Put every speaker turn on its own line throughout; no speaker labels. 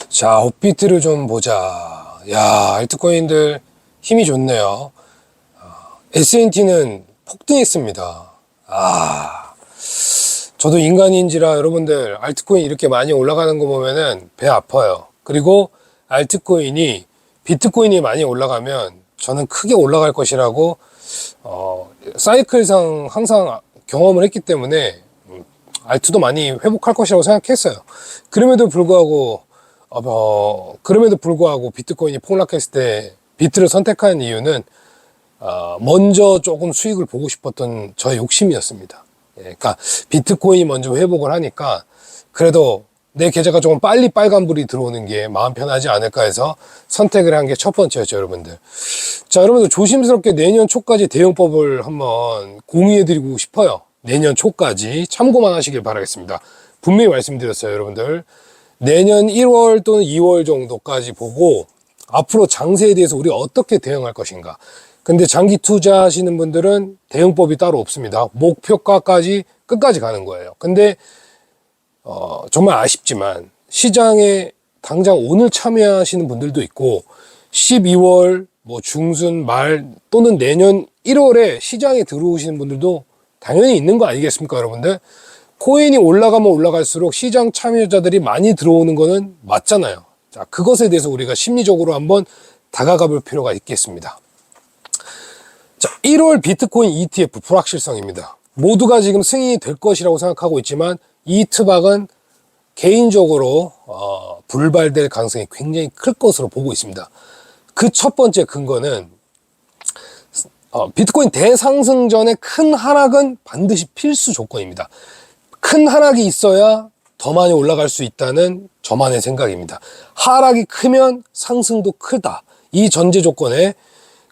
자, 옵비트를 좀 보자. 야, 알트코인들 힘이 좋네요. S&T는 폭등했습니다. 저도 인간인지라 여러분들 알트코인 이렇게 많이 올라가는 거 보면은 배 아파요. 그리고 알트코인이 비트코인이 많이 올라가면 저는 크게 올라갈 것이라고 사이클상 항상 경험을 했기 때문에 알트도 많이 회복할 것이라고 생각했어요. 그럼에도 불구하고 비트코인이 폭락했을 때 비트를 선택한 이유는 먼저 조금 수익을 보고 싶었던 저의 욕심이었습니다. 그러니까 비트코인이 먼저 회복을 하니까 그래도 내 계좌가 조금 빨리 빨간불이 들어오는 게 마음 편하지 않을까 해서 선택을 한 게 첫 번째였죠, 여러분들. 자, 여러분들 조심스럽게 내년 초까지 대응법을 한번 공유해드리고 싶어요. 내년 초까지 참고만 하시길 바라겠습니다. 분명히 말씀드렸어요, 여러분들. 내년 1월 또는 2월 정도까지 보고 앞으로 장세에 대해서 우리가 어떻게 대응할 것인가. 근데 장기 투자하시는 분들은 대응법이 따로 없습니다. 목표가까지 끝까지 가는 거예요. 근데 정말 아쉽지만 시장에 당장 오늘 참여하시는 분들도 있고 12월 중순 말 또는 내년 1월에 시장에 들어오시는 분들도 당연히 있는 거 아니겠습니까, 여러분들? 코인이 올라가면 올라갈수록 시장 참여자들이 많이 들어오는 거는 맞잖아요. 자, 그것에 대해서 우리가 심리적으로 한번 다가가 볼 필요가 있겠습니다. 자, 1월 비트코인 ETF 불확실성입니다. 모두가 지금 승인이 될 것이라고 생각하고 있지만 이 투박은 개인적으로 불발될 가능성이 굉장히 클 것으로 보고 있습니다. 그 첫 번째 근거는 비트코인 대상승 전에 큰 하락은 반드시 필수 조건입니다. 큰 하락이 있어야 더 많이 올라갈 수 있다는 저만의 생각입니다. 하락이 크면 상승도 크다. 이 전제 조건에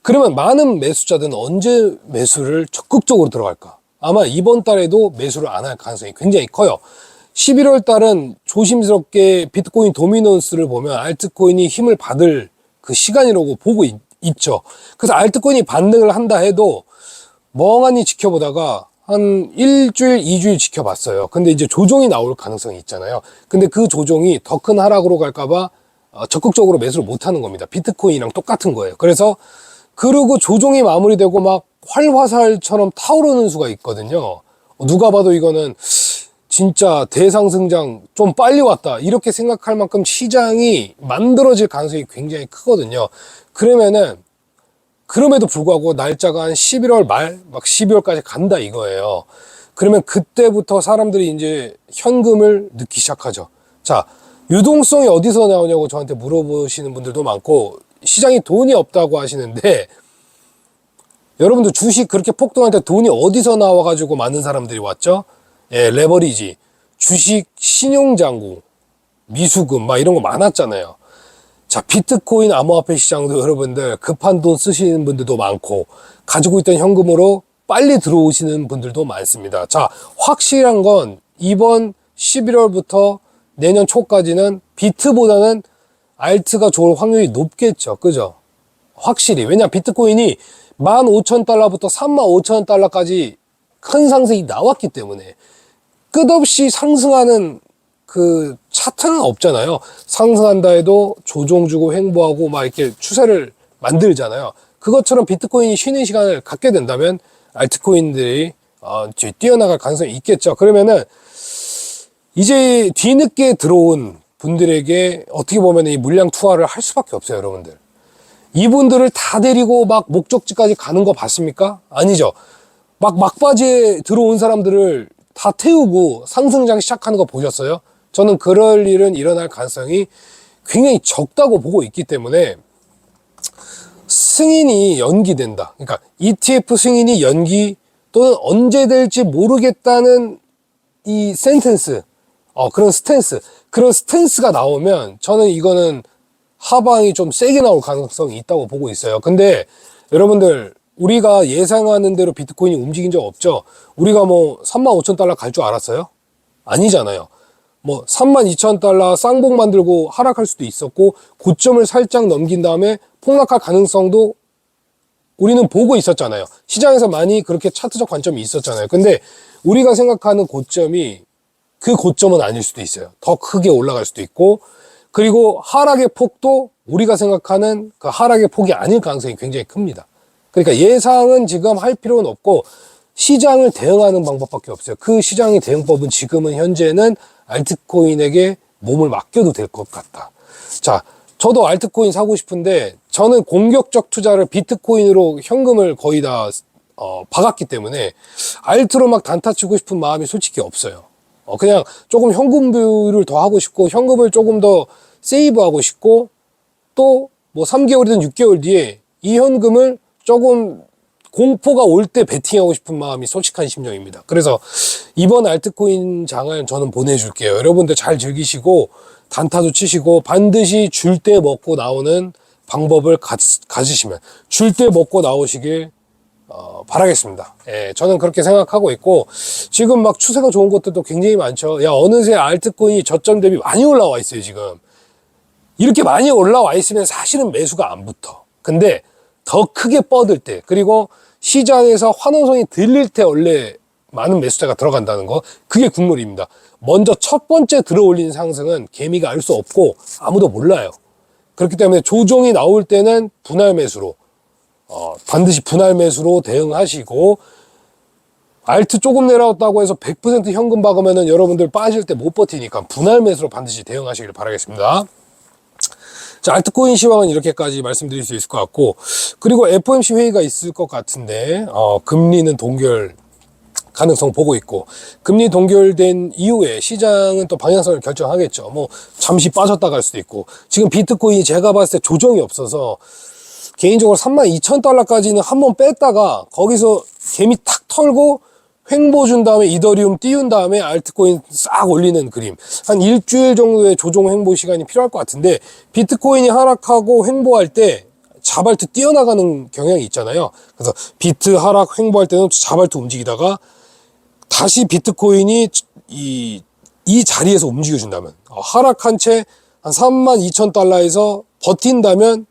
그러면 많은 매수자들은 언제 매수를 적극적으로 들어갈까? 아마 이번 달에도 매수를 안 할 가능성이 굉장히 커요. 11월 달은 조심스럽게 비트코인 도미넌스를 보면 알트코인이 힘을 받을 그 시간이라고 보고 있죠. 그래서 알트코인이 반등을 한다 해도 멍하니 지켜보다가 한 일주일, 2주일 지켜봤어요. 근데 이제 조정이 나올 가능성이 있잖아요. 근데 그 조정이 더 큰 하락으로 갈까봐 적극적으로 매수를 못 하는 겁니다. 비트코인이랑 똑같은 거예요. 그래서 그러고 조정이 마무리되고 막 활화살처럼 타오르는 수가 있거든요. 누가 봐도 이거는 진짜 대상승장 좀 빨리 왔다 이렇게 생각할 만큼 시장이 만들어질 가능성이 굉장히 크거든요. 그러면은 그럼에도 불구하고 날짜가 한 11월 말 막 12월까지 간다 이거예요. 그러면 그때부터 사람들이 이제 현금을 넣기 시작하죠. 자, 유동성이 어디서 나오냐고 저한테 물어보시는 분들도 많고 시장에 돈이 없다고 하시는데 여러분들 주식 그렇게 폭등할 때 돈이 어디서 나와가지고 많은 사람들이 왔죠? 예, 레버리지, 주식, 신용장구, 미수금 막 이런 거 많았잖아요. 자, 비트코인 암호화폐 시장도 여러분들 급한 돈 쓰시는 분들도 많고 가지고 있던 현금으로 빨리 들어오시는 분들도 많습니다. 자, 확실한 건 이번 11월부터 내년 초까지는 비트보다는 알트가 좋을 확률이 높겠죠. 그죠? 확실히. 왜냐 비트코인이 15,000달러부터 35,000달러까지 큰 상승이 나왔기 때문에 끝없이 상승하는 그 차트는 없잖아요. 상승한다 해도 조정 주고 횡보하고 막 이렇게 추세를 만들잖아요. 그것처럼 비트코인이 쉬는 시간을 갖게 된다면 알트코인들이 뛰어나갈 가능성이 있겠죠. 그러면은 이제 뒤늦게 들어온 분들에게 어떻게 보면 이 물량 투하를 할 수밖에 없어요, 여러분들. 이분들을 다 데리고 막 목적지까지 가는 거 봤습니까? 아니죠. 막바지에 들어온 사람들을 다 태우고 상승장 시작하는 거 보셨어요? 저는 그럴 일은 일어날 가능성이 굉장히 적다고 보고 있기 때문에 승인이 연기된다. 그러니까 ETF 승인이 연기 또는 언제 될지 모르겠다는 이 센텐스, 그런 스탠스가 나오면 저는 이거는 하방이 좀 세게 나올 가능성이 있다고 보고 있어요. 근데 여러분들 우리가 예상하는 대로 비트코인이 움직인 적 없죠? 우리가 35,000달러 갈 줄 알았어요? 아니잖아요. 32,000달러 쌍봉 만들고 하락할 수도 있었고 고점을 살짝 넘긴 다음에 폭락할 가능성도 우리는 보고 있었잖아요. 시장에서 많이 그렇게 차트적 관점이 있었잖아요. 근데 우리가 생각하는 고점이 그 고점은 아닐 수도 있어요. 더 크게 올라갈 수도 있고, 그리고 하락의 폭도 우리가 생각하는 그 하락의 폭이 아닐 가능성이 굉장히 큽니다. 그러니까 예상은 지금 할 필요는 없고 시장을 대응하는 방법밖에 없어요. 그 시장의 대응법은 지금은 현재는 알트코인에게 몸을 맡겨도 될 것 같다. 자, 저도 알트코인 사고 싶은데 저는 공격적 투자를 비트코인으로 현금을 거의 다 박았기 때문에 알트로 막 단타 치고 싶은 마음이 솔직히 없어요. 그냥 조금 현금 비율을 더 하고 싶고 현금을 조금 더 세이브하고 싶고 또 뭐 3개월이든 6개월 뒤에 이 현금을 조금 공포가 올 때 베팅하고 싶은 마음이 솔직한 심정입니다. 그래서 이번 알트코인 장을 저는 보내줄게요. 여러분들 잘 즐기시고 단타도 치시고 반드시 줄 때 먹고 나오는 방법을 가지시면 줄 때 먹고 나오시길 바라겠습니다. 예, 저는 그렇게 생각하고 있고 지금 막 추세가 좋은 것들도 굉장히 많죠. 야, 어느새 알트코인이 저점 대비 많이 올라와 있어요. 지금 이렇게 많이 올라와 있으면 사실은 매수가 안 붙어. 근데 더 크게 뻗을 때 그리고 시장에서 환호성이 들릴 때 원래 많은 매수자가 들어간다는 거, 그게 국룰입니다. 먼저 첫 번째 들어올린 상승은 개미가 알 수 없고 아무도 몰라요. 그렇기 때문에 조정이 나올 때는 분할 매수로 반드시 분할 매수로 대응하시고, 알트 조금 내려왔다고 해서 100% 현금 박으면은 여러분들 빠질 때 못 버티니까 분할 매수로 반드시 대응하시길 바라겠습니다. 자, 알트코인 시황은 이렇게까지 말씀드릴 수 있을 것 같고, 그리고 FOMC 회의가 있을 것 같은데 금리는 동결 가능성 보고 있고, 금리 동결된 이후에 시장은 또 방향성을 결정하겠죠. 뭐 잠시 빠졌다 갈 수도 있고, 지금 비트코인이 제가 봤을 때 조정이 없어서 개인적으로 32,000달러까지는 한번 뺐다가 거기서 개미 탁 털고 횡보 준 다음에 이더리움 띄운 다음에 알트코인 싹 올리는 그림, 한 일주일 정도의 조정 횡보 시간이 필요할 것 같은데, 비트코인이 하락하고 횡보할 때 자발트 뛰어나가는 경향이 있잖아요. 그래서 비트 하락 횡보할 때는 자발트 움직이다가 다시 비트코인이 이 자리에서 움직여준다면, 하락한 채 한 32,000달러에서 버틴다면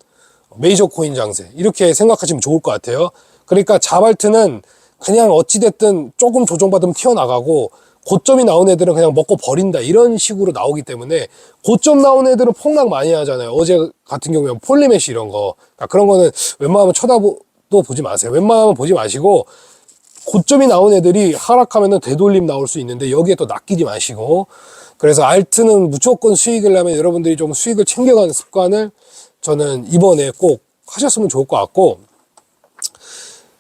메이저 코인 장세, 이렇게 생각하시면 좋을 것 같아요. 그러니까 자발트는 그냥 어찌됐든 조금 조정받으면 튀어나가고, 고점이 나온 애들은 그냥 먹고 버린다, 이런 식으로 나오기 때문에, 고점 나온 애들은 폭락 많이 하잖아요. 어제 같은 경우에 폴리메시 이런 거, 그러니까 그런 거는 웬만하면 쳐다도 보지 마세요. 웬만하면 보지 마시고, 고점이 나온 애들이 하락하면은 되돌림 나올 수 있는데 여기에 또 낚이지 마시고, 그래서 알트는 무조건 수익을 내면 여러분들이 좀 수익을 챙겨가는 습관을 저는 이번에 꼭 하셨으면 좋을 것 같고,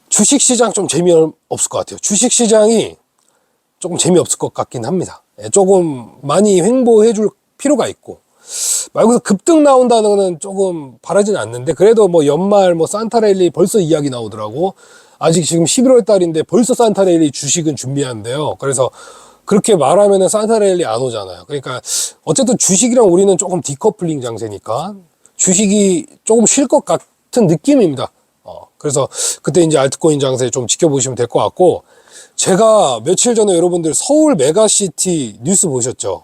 주식시장 좀 재미없을 것 같아요. 주식시장이 조금 재미없을 것 같긴 합니다. 조금 많이 횡보해 줄 필요가 있고, 말 그대로 급등 나온다는 거는 조금 바라지는 않는데, 그래도 뭐 연말 뭐 산타랠리 벌써 이야기 나오더라고. 아직 지금 11월 달인데 벌써 산타랠리 주식은 준비한대요. 그래서 그렇게 말하면은 산타랠리 안 오잖아요. 그러니까 어쨌든 주식이랑 우리는 조금 디커플링 장세니까 주식이 조금 쉴 것 같은 느낌입니다. 그래서 그때 이제 알트코인 장세 좀 지켜보시면 될 것 같고, 제가 며칠 전에 여러분들 서울 메가시티 뉴스 보셨죠?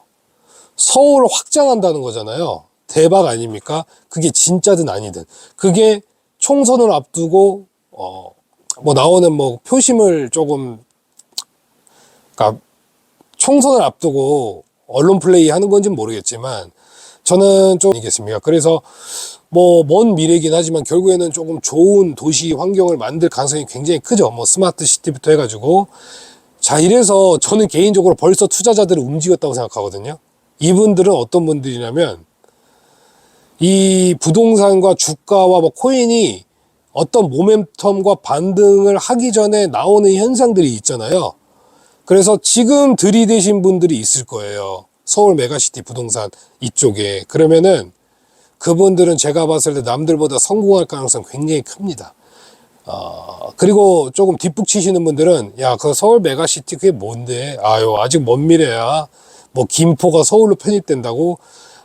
서울 확장한다는 거잖아요. 대박 아닙니까? 그게 진짜든 아니든. 그게 총선을 앞두고, 뭐 나오는 뭐 표심을 조금, 그러니까 총선을 앞두고 언론 플레이 하는 건지는 모르겠지만, 저는 좀 이겠습니까? 그래서 뭐 먼 미래이긴 하지만 결국에는 조금 좋은 도시 환경을 만들 가능성이 굉장히 크죠. 뭐 스마트 시티부터 해가지고. 자, 이래서 저는 개인적으로 벌써 투자자들을 움직였다고 생각하거든요. 이분들은 어떤 분들이냐면, 이 부동산과 주가와 뭐 코인이 어떤 모멘텀과 반등을 하기 전에 나오는 현상들이 있잖아요. 그래서 지금 들이대신 분들이 있을 거예요. 서울 메가시티 부동산 이쪽에. 그러면은 그분들은 제가 봤을 때 남들보다 성공할 가능성 굉장히 큽니다. 그리고 조금 뒷북 치시는 분들은, 야, 그 서울 메가시티 그게 뭔데? 아유, 아직 먼 미래야. 뭐 김포가 서울로 편입된다고?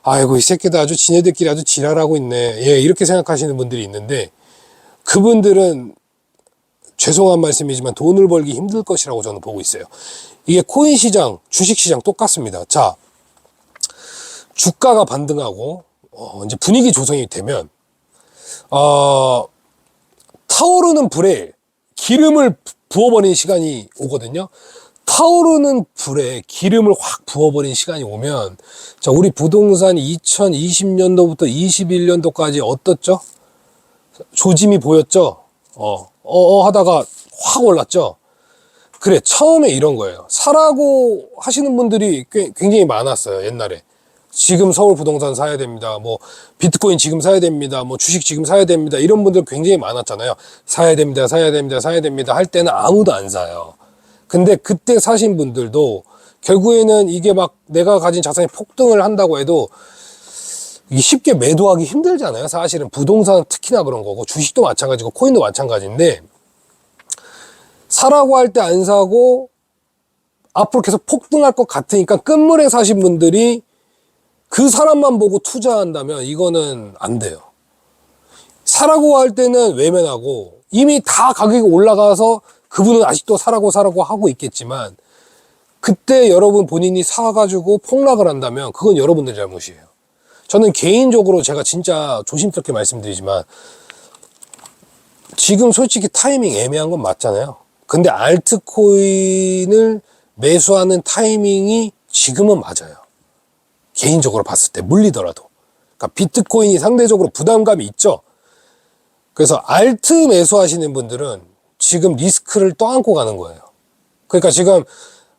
아이고, 이 새끼들 아주 지네들끼리 아주 지랄하고 있네. 예, 이렇게 생각하시는 분들이 있는데, 그분들은 죄송한 말씀이지만 돈을 벌기 힘들 것이라고 저는 보고 있어요. 이게 코인 시장, 주식 시장 똑같습니다. 자, 주가가 반등하고 이제 분위기 조성이 되면 타오르는 불에 기름을 부어버리는 시간이 오거든요. 타오르는 불에 기름을 확 부어버린 시간이 오면, 자, 우리 부동산 2020년도부터 21년도까지 어떻죠? 조짐이 보였죠? 하다가 확 올랐죠? 그래, 처음에 이런 거예요. 사라고 하시는 분들이 굉장히 많았어요, 옛날에. 지금 서울 부동산 사야 됩니다. 뭐, 비트코인 지금 사야 됩니다. 뭐, 주식 지금 사야 됩니다. 이런 분들 굉장히 많았잖아요. 사야 됩니다, 사야 됩니다, 사야 됩니다. 할 때는 아무도 안 사요. 근데 그때 사신 분들도 결국에는 이게 막 내가 가진 자산이 폭등을 한다고 해도 이게 쉽게 매도하기 힘들잖아요. 사실은 부동산은 특히나 그런 거고, 주식도 마찬가지고, 코인도 마찬가지인데, 사라고 할 때 안 사고 앞으로 계속 폭등할 것 같으니까 끝물에 사신 분들이 그 사람만 보고 투자한다면 이거는 안 돼요. 사라고 할 때는 외면하고 이미 다 가격이 올라가서 그분은 아직도 사라고 하고 있겠지만, 그때 여러분 본인이 사가지고 폭락을 한다면 그건 여러분들 잘못이에요. 저는 개인적으로 제가 진짜 조심스럽게 말씀드리지만, 지금 솔직히 타이밍 애매한 건 맞잖아요. 근데 알트코인을 매수하는 타이밍이 지금은 맞아요. 개인적으로 봤을 때 물리더라도. 그러니까 비트코인이 상대적으로 부담감이 있죠. 그래서 알트 매수하시는 분들은 지금 리스크를 떠안고 가는 거예요. 그러니까 지금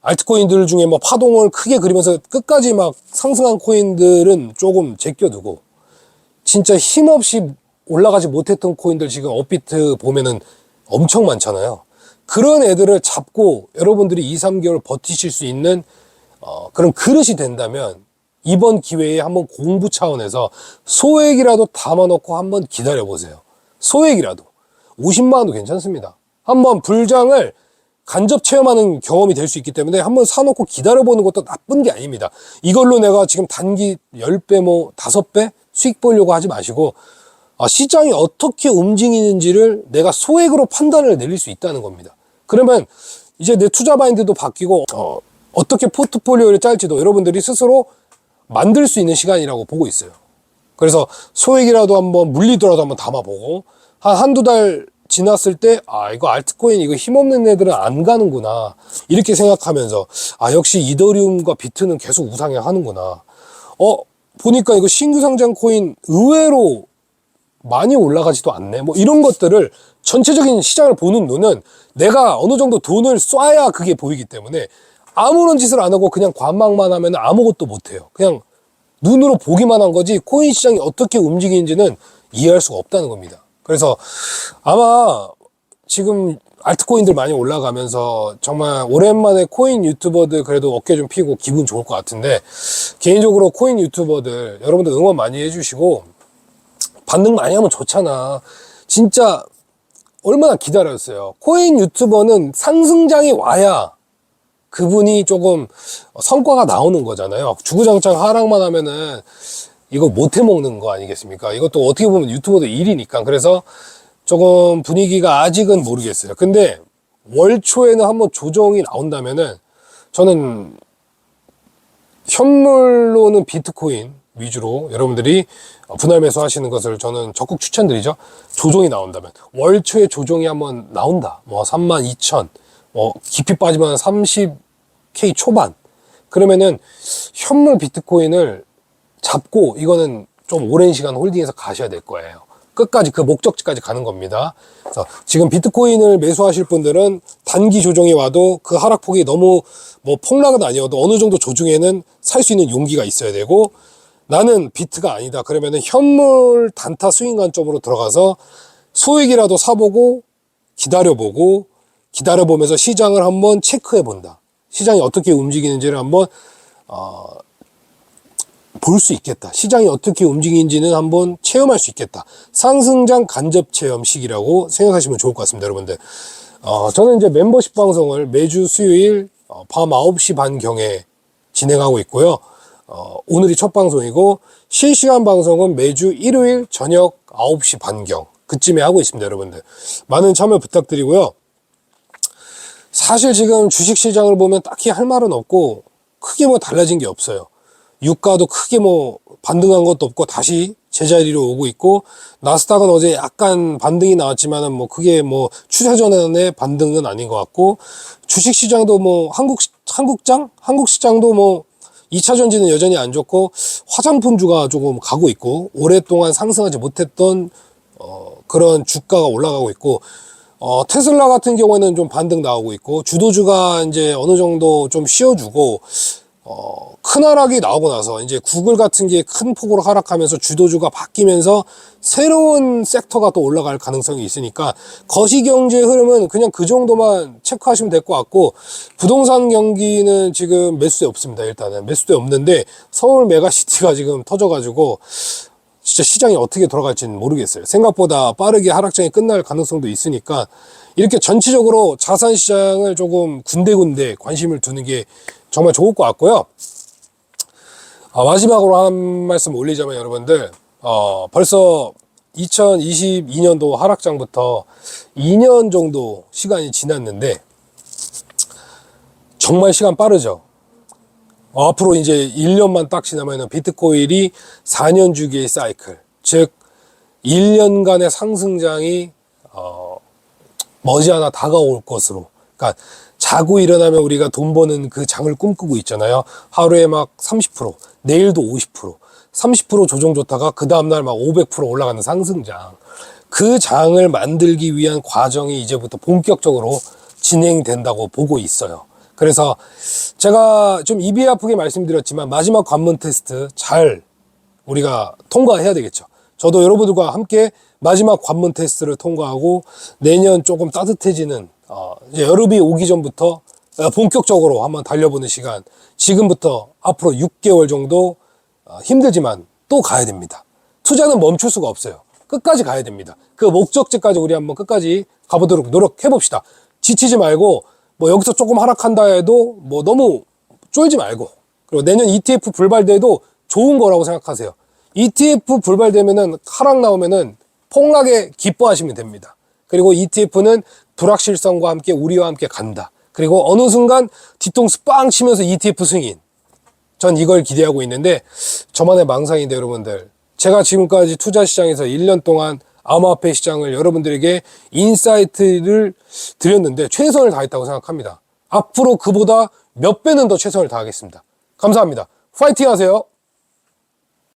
알트코인들 중에 뭐 파동을 크게 그리면서 끝까지 막 상승한 코인들은 조금 제껴두고, 진짜 힘없이 올라가지 못했던 코인들 지금 업비트 보면은 엄청 많잖아요. 그런 애들을 잡고 여러분들이 2, 3개월 버티실 수 있는 그런 그릇이 된다면, 이번 기회에 한번 공부 차원에서 소액이라도 담아놓고 한번 기다려보세요. 소액이라도 50만 원도 괜찮습니다. 한번 불장을 간접 체험하는 경험이 될 수 있기 때문에 한번 사놓고 기다려보는 것도 나쁜 게 아닙니다. 이걸로 내가 지금 단기 10배 뭐 5배 수익 보려고 하지 마시고, 시장이 어떻게 움직이는지를 내가 소액으로 판단을 내릴 수 있다는 겁니다. 그러면 이제 내 투자 마인드도 바뀌고, 어떻게 포트폴리오를 짤지도 여러분들이 스스로 만들 수 있는 시간이라고 보고 있어요. 그래서 소액이라도 한번 물리더라도 한번 담아보고, 한두 달 지났을 때, 이거 알트코인 이거 힘없는 애들은 안 가는구나, 이렇게 생각하면서, 역시 이더리움과 비트는 계속 우상향하는구나. 보니까 이거 신규 상장 코인 의외로 많이 올라가지도 않네. 뭐 이런 것들을, 전체적인 시장을 보는 눈은 내가 어느 정도 돈을 쏴야 그게 보이기 때문에, 아무런 짓을 안 하고 그냥 관망만 하면 아무것도 못 해요. 그냥 눈으로 보기만 한 거지 코인 시장이 어떻게 움직이는지는 이해할 수가 없다는 겁니다. 그래서 아마 지금 알트코인들 많이 올라가면서 정말 오랜만에 코인 유튜버들 그래도 어깨 좀 피고 기분 좋을 것 같은데, 개인적으로 코인 유튜버들 여러분들 응원 많이 해주시고 반응 많이 하면 좋잖아. 진짜 얼마나 기다렸어요. 코인 유튜버는 상승장이 와야 그분이 조금 성과가 나오는 거잖아요. 주구장창 하락만 하면은 이거 못 해먹는 거 아니겠습니까? 이것도 어떻게 보면 유튜버도 일이니까. 그래서 조금 분위기가 아직은 모르겠어요. 근데 월 초에는 한번 조정이 나온다면은, 저는 현물로는 비트코인 위주로 여러분들이 분할 매수 하시는 것을 저는 적극 추천드리죠. 조정이 나온다면, 월 초에 조정이 한번 나온다, 뭐 32,000, 뭐 깊이 빠지면 30K 초반, 그러면은 현물 비트코인을 잡고 이거는 좀 오랜 시간 홀딩해서 가셔야 될 거예요. 끝까지 그 목적지까지 가는 겁니다. 그래서 지금 비트코인을 매수하실 분들은 단기 조정이 와도 그 하락폭이 너무 뭐 폭락은 아니어도 어느 정도 조정에는 살 수 있는 용기가 있어야 되고, 나는 비트가 아니다 그러면은 현물 단타 스윙 관점으로 들어가서 소액이라도 사보고 기다려보면서 시장을 한번 체크해 본다. 시장이 어떻게 움직이는지를 한번 볼 수 있겠다. 시장이 어떻게 움직이는지는 한번 체험할 수 있겠다. 상승장 간접 체험식이라고 생각하시면 좋을 것 같습니다, 여러분들. 저는 이제 멤버십 방송을 매주 수요일 밤 9시 반경에 진행하고 있고요. 오늘이 첫 방송이고, 실시간 방송은 매주 일요일 저녁 9시 반경 그쯤에 하고 있습니다, 여러분들. 많은 참여 부탁드리고요. 사실 지금 주식시장을 보면 딱히 할 말은 없고 크게 뭐 달라진 게 없어요. 유가도 크게 뭐 반등한 것도 없고 다시 제자리로 오고 있고, 나스닥은 어제 약간 반등이 나왔지만은 뭐 그게 뭐 추세 전환의 반등은 아닌 것 같고, 주식시장도 뭐 한국시장도 뭐 2차 전지는 여전히 안 좋고 화장품주가 조금 가고 있고 오랫동안 상승하지 못했던 그런 주가가 올라가고 있고 테슬라 같은 경우에는 좀 반등 나오고 있고 주도주가 이제 어느 정도 좀 쉬어주고 큰 하락이 나오고 나서 이제 구글 같은 게 큰 폭으로 하락하면서 주도주가 바뀌면서 새로운 섹터가 또 올라갈 가능성이 있으니까 거시경제 흐름은 그냥 그 정도만 체크하시면 될 것 같고 부동산 경기는 지금 매수세 없습니다. 일단은 매수세 없는데 서울 메가시티가 지금 터져가지고 진짜 시장이 어떻게 돌아갈지는 모르겠어요. 생각보다 빠르게 하락장이 끝날 가능성도 있으니까 이렇게 전체적으로 자산 시장을 조금 군데군데 관심을 두는 게 정말 좋을 것 같고요. 마지막으로 한 말씀 올리자면 여러분들 벌써 2022년도 하락장부터 2년 정도 시간이 지났는데 정말 시간 빠르죠. 앞으로 이제 1년만 딱 지나면 비트코인이 4년 주기의 사이클, 즉 1년간의 상승장이 머지않아 다가올 것으로, 그러니까 자고 일어나면 우리가 돈 버는 그 장을 꿈꾸고 있잖아요. 하루에 막 30%, 내일도 50%, 30% 조정 좋다가 그 다음날 막 500% 올라가는 상승장. 그 장을 만들기 위한 과정이 이제부터 본격적으로 진행된다고 보고 있어요. 그래서 제가 좀 입이 아프게 말씀드렸지만 마지막 관문 테스트 잘 우리가 통과해야 되겠죠. 저도 여러분들과 함께 마지막 관문 테스트를 통과하고 내년 조금 따뜻해지는 이제 여름이 오기 전부터 본격적으로 한번 달려보는 시간, 지금부터 앞으로 6개월 정도 힘들지만 또 가야 됩니다. 투자는 멈출 수가 없어요. 끝까지 가야 됩니다. 그 목적지까지 우리 한번 끝까지 가보도록 노력해 봅시다. 지치지 말고 뭐 여기서 조금 하락한다 해도 뭐 너무 쫄지 말고, 그리고 내년 ETF 불발돼도 좋은 거라고 생각하세요. ETF 불발되면은 하락 나오면은 폭락에 기뻐하시면 됩니다. 그리고 ETF는 불확실성과 함께 우리와 함께 간다. 그리고 어느 순간 뒤통수 빵 치면서 ETF 승인. 전 이걸 기대하고 있는데 저만의 망상인데 여러분들, 제가 지금까지 투자 시장에서 1년 동안 암호화폐 시장을 여러분들에게 인사이트를 드렸는데 최선을 다했다고 생각합니다. 앞으로 그보다 몇 배는 더 최선을 다하겠습니다. 감사합니다. 파이팅 하세요.